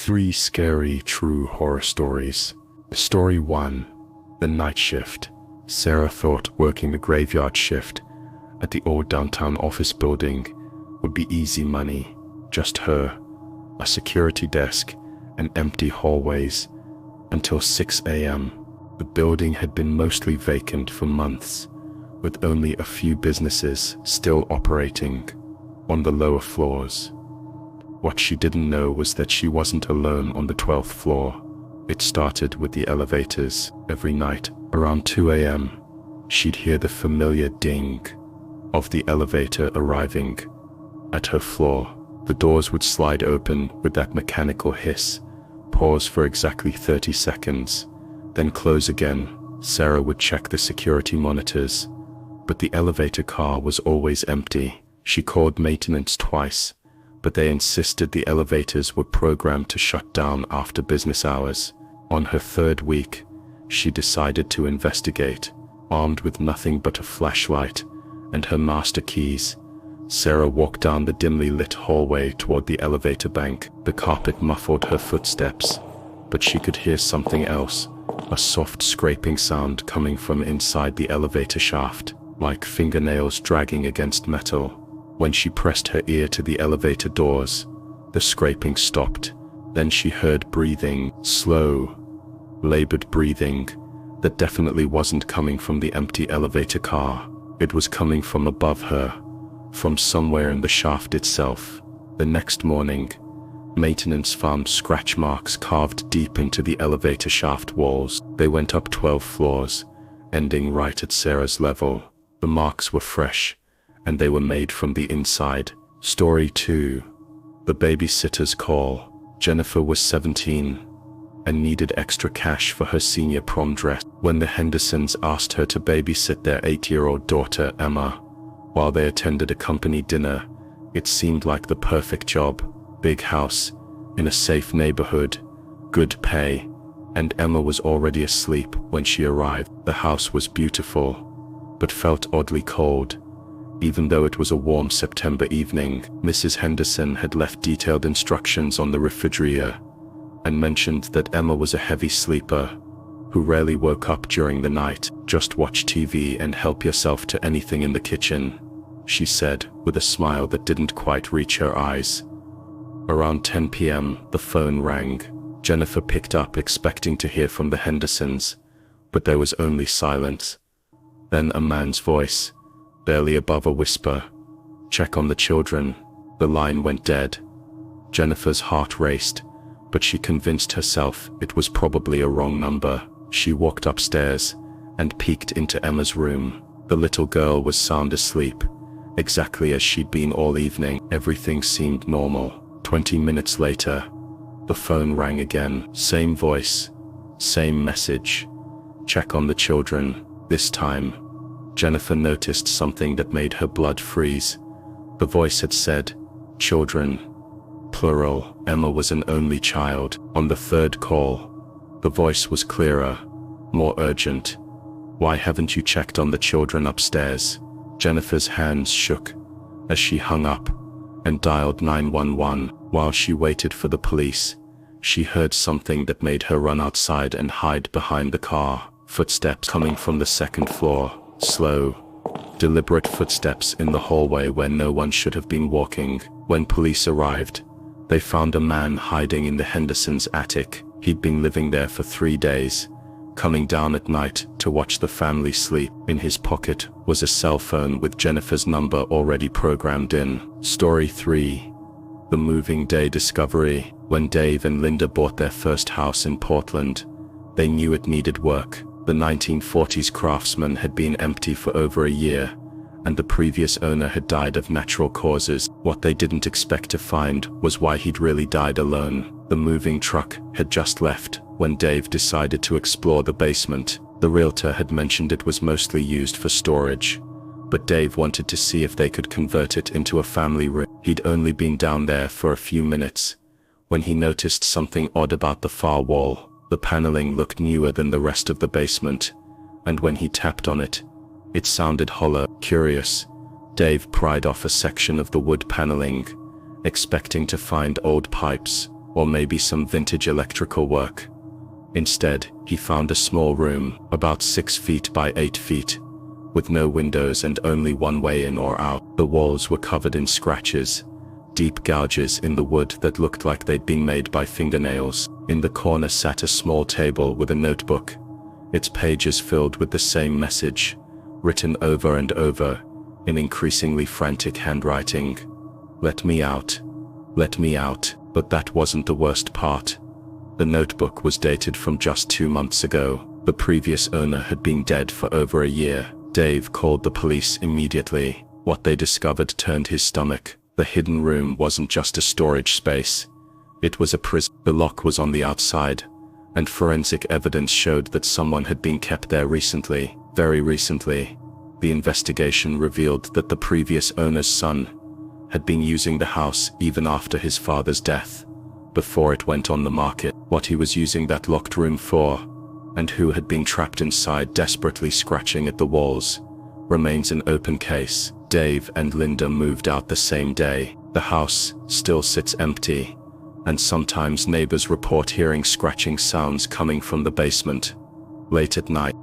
3 scary true horror stories. Story 1. The Night Shift. Sarah thought working the graveyard shift at the old downtown office building would be easy money. Just her, a security desk, and empty hallways until 6 a.m. The building had been mostly vacant for months, with only a few businesses still operating on the lower floors. What she didn't know was that she wasn't alone on the 12th floor. It started with the elevators. Every night, around 2 a.m., she'd hear the familiar ding of the elevator arriving at her floor. The doors would slide open with that mechanical hiss, pause for exactly 30 seconds, then close again. Sarah would check the security monitors, but the elevator car was always empty. She called maintenance twice, but they insisted the elevators were programmed to shut down after business hours. On her 3rd week, she decided to investigate. Armed with nothing but a flashlight and her master keys, Sarah walked down the dimly lit hallway toward the elevator bank. The carpet muffled her footsteps, but she could hear something else, a soft scraping sound coming from inside the elevator shaft, like fingernails dragging against metal. When she pressed her ear to the elevator doors, the scraping stopped. Then she heard breathing, slow, labored breathing, that definitely wasn't coming from the empty elevator car. It was coming from above her, from somewhere in the shaft itself. The next morning, maintenance found scratch marks carved deep into the elevator shaft walls. They went up 12 floors, ending right at Sarah's level. The marks were fresh, and they were made from the inside. Story 2. The Babysitter's Call. Jennifer was 17 and needed extra cash for her senior prom dress. When the Hendersons asked her to babysit their 8-year-old daughter, Emma, while they attended a company dinner, it seemed like the perfect job. Big house, in a safe neighborhood, good pay, and Emma was already asleep when she arrived. The house was beautiful, but felt oddly cold. Even though it was a warm September evening, Mrs. Henderson had left detailed instructions on the refrigerator and mentioned that Emma was a heavy sleeper who rarely woke up during the night. Just watch TV and help yourself to anything in the kitchen, she said, with a smile that didn't quite reach her eyes. Around 10 p.m., the phone rang. Jennifer picked up, expecting to hear from the Hendersons, but there was only silence. Then a man's voice, barely above a whisper. "Check on the children." The line went dead. Jennifer's heart raced, but she convinced herself it was probably a wrong number. She walked upstairs and peeked into Emma's room. The little girl was sound asleep, exactly as she'd been all evening. Everything seemed normal. 20 minutes later, the phone rang again. Same voice, same message. "Check on the children." This time, Jennifer noticed something that made her blood freeze. The voice had said, "children," plural. Emma was an only child. On the 3rd call, the voice was clearer, more urgent. "Why haven't you checked on the children upstairs?" Jennifer's hands shook as she hung up and dialed 911. While she waited for the police, she heard something that made her run outside and hide behind the car. Footsteps coming from the 2nd floor. Slow, deliberate footsteps in the hallway where no one should have been walking. When police arrived, they found a man hiding in the Hendersons' attic. He'd been living there for 3 days, coming down at night to watch the family sleep. In his pocket was a cell phone with Jennifer's number already programmed in. Story 3. The Moving Day Discovery. When Dave and Linda bought their first house in Portland, they knew it needed work. The 1940s Craftsman had been empty for over a year, and the previous owner had died of natural causes. What they didn't expect to find was why he'd really died alone. The moving truck had just left when Dave decided to explore the basement. The realtor had mentioned it was mostly used for storage, but Dave wanted to see if they could convert it into a family room. He'd only been down there for a few minutes when he noticed something odd about the far wall. The paneling looked newer than the rest of the basement, and when he tapped on it, it sounded hollow. Curious, Dave pried off a section of the wood paneling, expecting to find old pipes, or maybe some vintage electrical work. Instead, he found a small room, about 6 feet by 8 feet, with no windows and only one way in or out. The walls were covered in scratches, deep gouges in the wood that looked like they'd been made by fingernails. In the corner sat a small table with a notebook, its pages filled with the same message, written over and over, in increasingly frantic handwriting. "Let me out. Let me out." But that wasn't the worst part. The notebook was dated from just 2 months ago. The previous owner had been dead for over a year. Dave called the police immediately. What they discovered turned his stomach. The hidden room wasn't just a storage space. It was a prison. The lock was on the outside, and forensic evidence showed that someone had been kept there recently, very recently. The investigation revealed that the previous owner's son had been using the house even after his father's death, before it went on the market. What he was using that locked room for, and who had been trapped inside desperately scratching at the walls, remains an open case. Dave and Linda moved out the same day. The house still sits empty, and sometimes neighbors report hearing scratching sounds coming from the basement late at night.